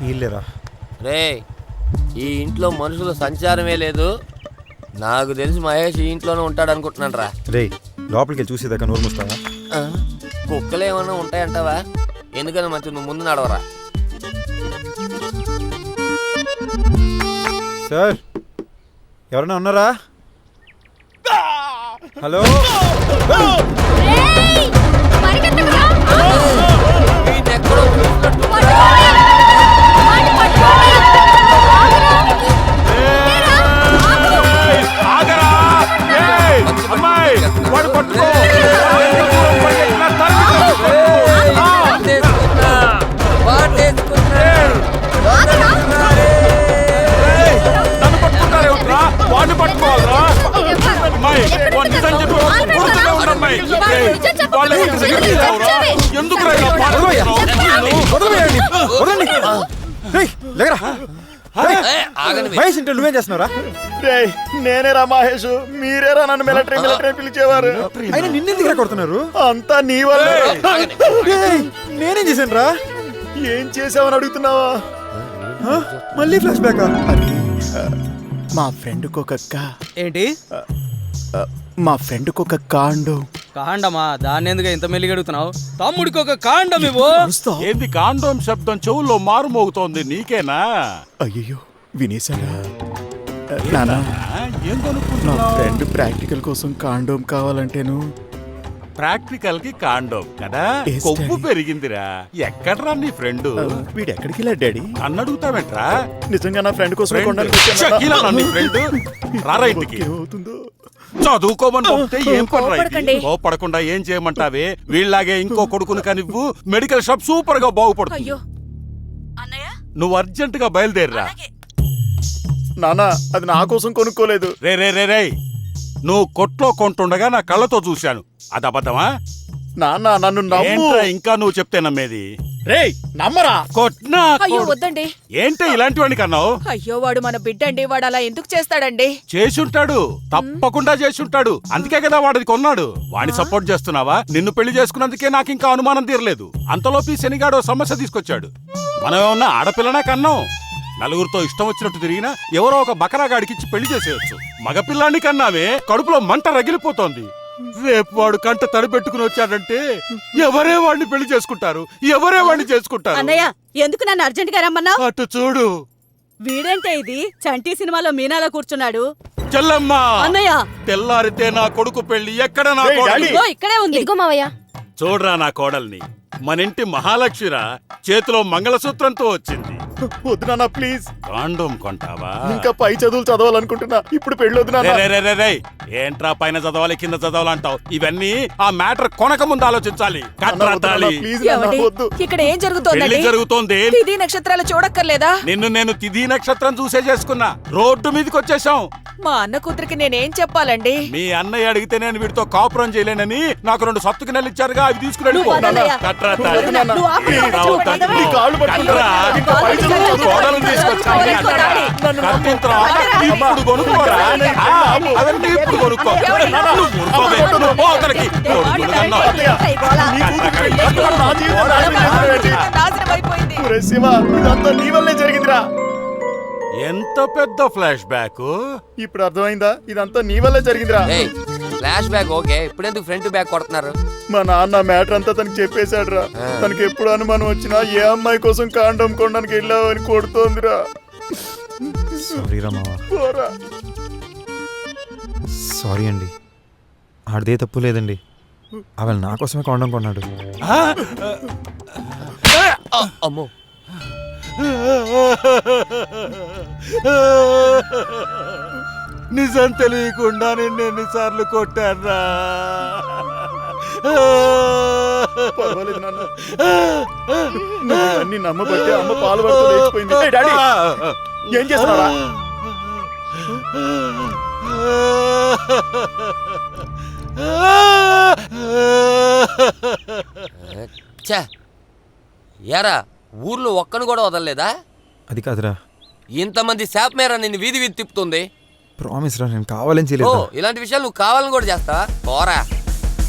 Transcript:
వీళ్ళేరా. రే ఈ ఇంట్లో మనుషుల సంచారమే లేదు. నాకు తెలిసి మహేష్ ఈ ఇంట్లోనే ఉంటాడు అనుకుంటున్నాను రా. రే లోపలికి చూసేదాకా నోరు మూస్తావా? కుక్కలు ఏమన్నా ఉంటాయంటావా? ఎందుకని మంచి నువ్వు ముందు నడవరా. సార్ ఎవరైనా ఉన్నారా? హలో ఎక్కడో చూసినట్టు. మహేష్ ఇంట్లో నువ్వేం చేస్తున్నారా? నేనేరా మహేష్, మీరేరా నన్ను మిలిటరీ పిలిచేవారు. అయినా నిన్నెందుకు కొడుతున్నారు? అంతా నీ వల్లే. నేనేం చేశాను రా? ఏం చేసావని అడుగుతున్నావా? మళ్ళీ ఫ్లాష్ బ్యాక్. మా ఫ్రెండ్కి ఒక ఏంటి? మా ఫ్రెండ్కి ఒక కాండమా? దాన్ని ఎందుకు ఇంత మెల్లిగా అడుగుతున్నావు? తమ్ముడికి ఒక కాండం ఇవ్వు. ఏంది కాండం శబ్దం చెవుల్లో మారు మోగుతోంది? నీకేనా? అయ్యో వినేశారా? నానా, నా ఫ్రెండ్ ప్రాక్టికల్ కోసం కాండోమ్ కావాలంటేను. ప్రాక్టికల్ కి కాండం కదా? కొవ్వు పెరిగిందిరా. ఎక్కడరా నీ ఫ్రెండ్? వీడు ఎక్కడికి వెళ్ళా డాడీ? అన్నడుగుతావేంట్రా? నిజంగా నా ఫ్రెండ్ కోసం రారా ఇంటికి. అవుతుందో చదువుకోమని పంపితే ఏం పడకుండా ఏం చేయమంటావే? వీళ్ళలాగే ఇంకో కొడుకుని కనివ్వు, మెడికల్ షాప్ సూపర్ గా బాగుపడుతుంది. నువ్వు అర్జెంట్ గా బయలుదేరరా. నానా, అది నా కోసం కొనుక్కోలేదు. రే రే రే రే నువ్వు కొట్లో కొంటుండగా నా కళ్ళతో చూశాను. అది అబద్ధమా? నాన్న నన్ను నమ్ము. ఇంకా నువ్వు చెప్తే నమ్మేది? రేయ్ నమ్మరా? కొట్నా? అయ్యో వద్దండి. ఏంటి ఇలాంటివాడిని కన్నావు? అయ్యో వాడు మన బిడ్డండి, వాడు అలా ఎందుకు చేస్తాడండి? చేసుంటాడు, తప్పకుండా చేసుంటాడు. అందుకే కదా వాడిది కొన్నాడు. వాడిని సపోర్ట్ చేస్తున్నావా? నిన్ను పెళ్లి చేసుకున్నందుకే నాకు ఇంకా అనుమానం తీరలేదు. అంతలోపి శనిగాడు సమస్య తీసుకొచ్చాడు. మనం ఏమన్నా ఆడపిల్లనే కన్నాం? నలుగురితో ఇష్టం వచ్చినట్టు తిరిగినా ఎవరో ఒక బకరాగాడికిచ్చి పెళ్లి చేసేయచ్చు. మగపిల్లాన్ని కన్నావే, కడుపులో మంట రగిలిపోతోంది. రేపు వాడు కంట తడిపెట్టుకుని వచ్చాడంటే ఎవరే వాడిని పెళ్లి చేసుకుంటారు? ఎవరే వాడిని చేసుకుంటారు? అన్నయ్య, ఎందుకు నన్ను అర్జెంట్ గా రమ్మన్నావు? అటు చూడు. వీడంటే ఇది చంటి సినిమాలో మీనాలో కూర్చున్నాడు. చెల్లమ్మ, అన్నయ్య తెల్లారితే నా కొడుకు పెళ్లి. ఎక్కడ నా కోడలు? ఇక్కడే ఉంది. చూడరా నా కోడల్ని. మన ఇంటి మహాలక్ష్మిరా, చేతిలో మంగళసూత్రంతో వచ్చింది. వద్దు నాన్న ప్లీజ్. కాండం కొంటావా? ఇంకా పై చదువులు చదవాలనుకుంటున్నా. ఇప్పుడు పెళ్ళొద్దు నాన్న. ఏంట్రా పైన చదవాలి కింద చదవాలంటావు? ఇవన్నీ ఆ మ్యాటర్ కొనక ముందు ఆలోచించాలి. ఇక్కడ ఏం జరుగుతోంది? జరుగుతోంది తిథి నక్షత్రాలు చూడక్కర్లేదా? నిన్ను నేను తిథి నక్షత్రం చూసే చేసుకున్నా. రోడ్డు మీదకి వచ్చేసాం. మా అన్న కూతురికి నేనేం చెప్పాలండి? మీ అన్నయ్య అడిగితే నేను వీడితో కాపురం చేయలేనని నాకు 2 సత్తుకి నెలలు ఇచ్చారుగా, అవి తీసుకుని జరిగిందిరా. ఎంత పెద్ద ఫ్లాష్ బ్యాక్. ఇప్పుడు అర్థమైందా? ఇదంతా నీ వల్లే జరిగిందిరా. ఫ్లాష్ బ్యాక్ ఓకే, ఇప్పుడెందుకు ఫ్రంట్ బ్యాక్ కొడుతున్నారు? మా నాన్న మ్యాటర్ అంతా తనకి చెప్పేశాడు రా. తనకి ఎప్పుడు అనుమానం వచ్చినా ఏ అమ్మాయి కోసం కాండం కొనడానికి వెళ్ళావని కొడుతోందిరా. సారీ అండి, ఆడదే తప్పు లేదండి. ఆవిడ నా కోసమే కాండం కొన్నాడు. అమ్మో, నిజం తెలియకుండా నిన్ను ఎన్నిసార్లు కొట్టారా? పర్వాలేదు నాన్న, అన్ని నమ్మబట్టి అమ్మ పాలు పడుతూ లేచిపోయింది. డాడీ ఏం చేస్తున్నారా? యారా ఊర్లో ఒక్కను కూడా వదలలేదా? అది కాదురా, ఇంతమంది శాప్ మేరా నిన్ను వీధి వీధి తిప్పుతుంది. ప్రామిస్ రా, నేను కావాలని చేయలేదు. ఇలాంటి విషయాలు నువ్వు కావాలని కూడా చేస్తావా? పోరా.